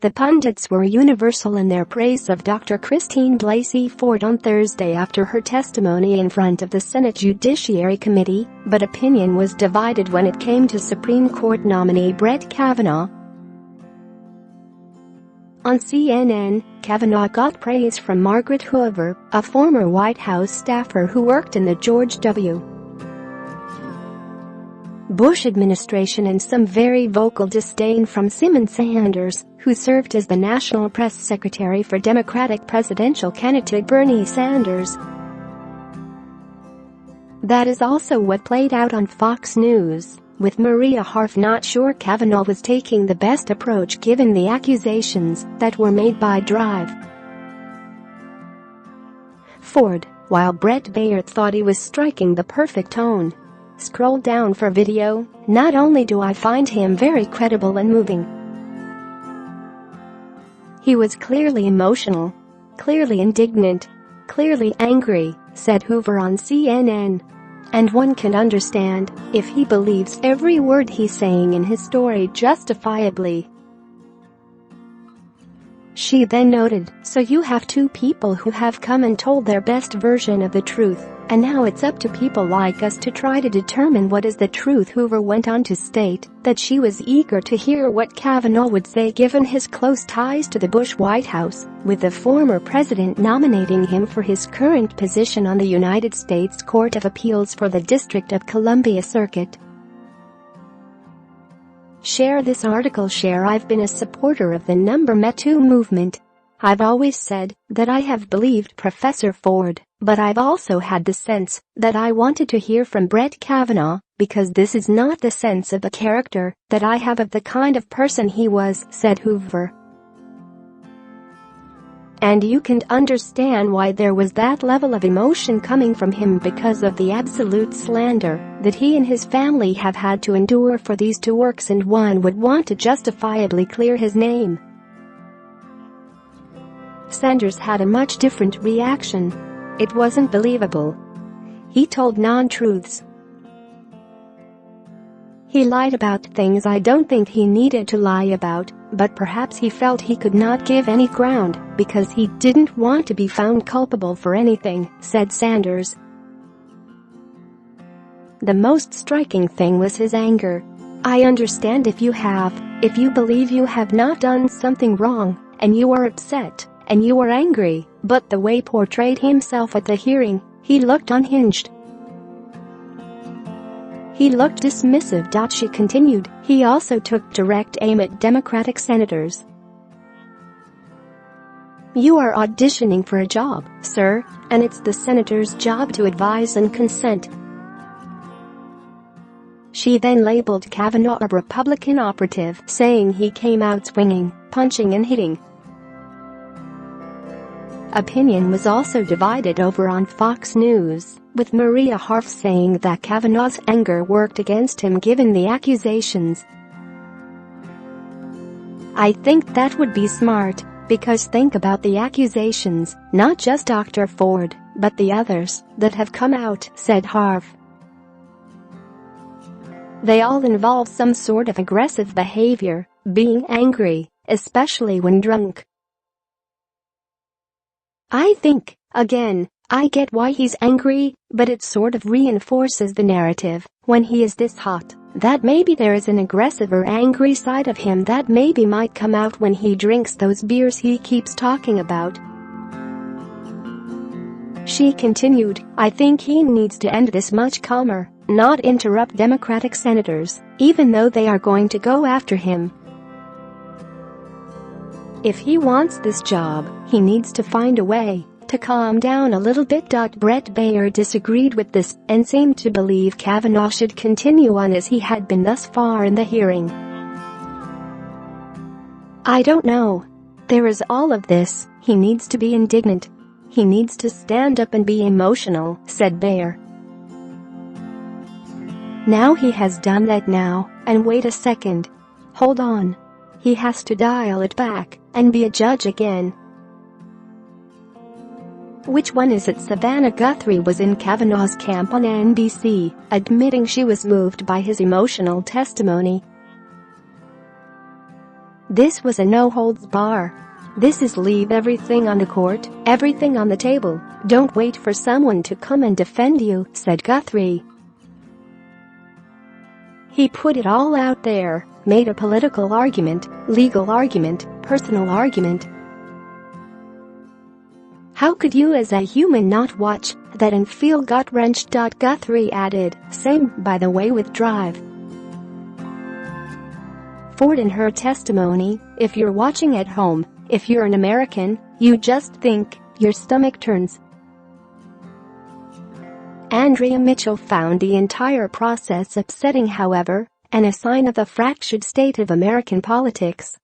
The pundits were universal in their praise of Dr. Christine Blasey Ford on Thursday after her testimony in front of the Senate Judiciary Committee, but opinion was divided when it came to Supreme Court nominee Brett Kavanaugh. On CNN, Kavanaugh got praise from Margaret Hoover, a former White House staffer who worked in the George W. Bush administration, and some very vocal disdain from Simon Sanders, who served as the national press secretary for Democratic presidential candidate Bernie Sanders. That is also what played out on Fox News, with Maria Harf not sure Kavanaugh was taking the best approach given the accusations that were made by Drive. Ford, while Bret Baier thought he was striking the perfect tone. Scroll down for video. Not only do I find him very credible and moving, he was clearly emotional, clearly indignant, clearly angry, said Hoover on CNN. And one can understand if he believes every word he's saying in his story justifiably. She then noted, so you have two people who have come and told their best version of the truth, and now it's up to people like us to try to determine what is the truth. Hoover went on to state that she was eager to hear what Kavanaugh would say given his close ties to the Bush White House, with the former president nominating him for his current position on the United States Court of Appeals for the District of Columbia Circuit. Share this article. Share. I've been a supporter of the Me Too movement. I've always said that I have believed Professor Ford, but I've also had the sense that I wanted to hear from Brett Kavanaugh, because this is not the sense of a character that I have of the kind of person he was, said Hoover. And you can understand why there was that level of emotion coming from him because of the absolute slander that he and his family have had to endure for these two works, and one would want to justifiably clear his name. Sanders had a much different reaction. It wasn't believable. He told non-truths. He lied about things I don't think he needed to lie about, but perhaps he felt he could not give any ground because he didn't want to be found culpable for anything, said Sanders. The most striking thing was his anger. I understand if you believe you have not done something wrong, and you are upset, and you are angry, but the way he portrayed himself at the hearing, he looked unhinged. He looked dismissive. She continued. He also took direct aim at Democratic senators. You are auditioning for a job, sir, and it's the senator's job to advise and consent. She then labeled Kavanaugh a Republican operative, saying he came out swinging, punching and hitting. Opinion was also divided over on Fox News, with Maria Harf saying that Kavanaugh's anger worked against him given the accusations. I think that would be smart, because think about the accusations, not just Dr. Ford, but the others that have come out, said Harf. They all involve some sort of aggressive behavior, being angry, especially when drunk. I think, again, I get why he's angry, but it sort of reinforces the narrative, when he is this hot, that maybe there is an aggressive or angry side of him that maybe might come out when he drinks those beers he keeps talking about. She continued, I think he needs to end this much calmer, not interrupt Democratic senators, even though they are going to go after him. If he wants this job, he needs to find a way to calm down a little bit. Bret Baier disagreed with this and seemed to believe Kavanaugh should continue on as he had been thus far in the hearing. I don't know. There is all of this. He needs to be indignant. He needs to stand up and be emotional, said Baier. Now he has done that now, and wait a second. Hold on. He has to dial it back and be a judge again. Which one is it? Savannah Guthrie was in Kavanaugh's camp on NBC, admitting she was moved by his emotional testimony. This was a no-holds-bar. This is leave everything on the court, everything on the table. Don't wait for someone to come and defend you, said Guthrie. He put it all out there, made a political argument, legal argument, personal argument. How could you as a human not watch that and feel gut-wrenched? Guthrie added, same, by the way, with Drive. Ford in her testimony, if you're watching at home, if you're an American, you just think, your stomach turns. Andrea Mitchell found the entire process upsetting, however, and a sign of the fractured state of American politics.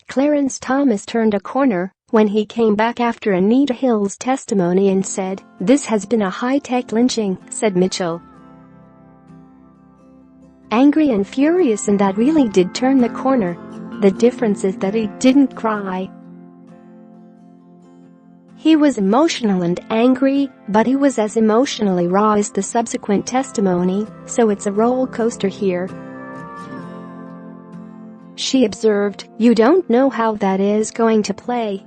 Clarence Thomas turned a corner when he came back after Anita Hill's testimony and said, "This has been a high-tech lynching," said Mitchell. Angry and furious, and that really did turn the corner. The difference is that he didn't cry. He was emotional and angry, but he was as emotionally raw as the subsequent testimony, so it's a roller coaster here. She observed, "You don't know how that is going to play."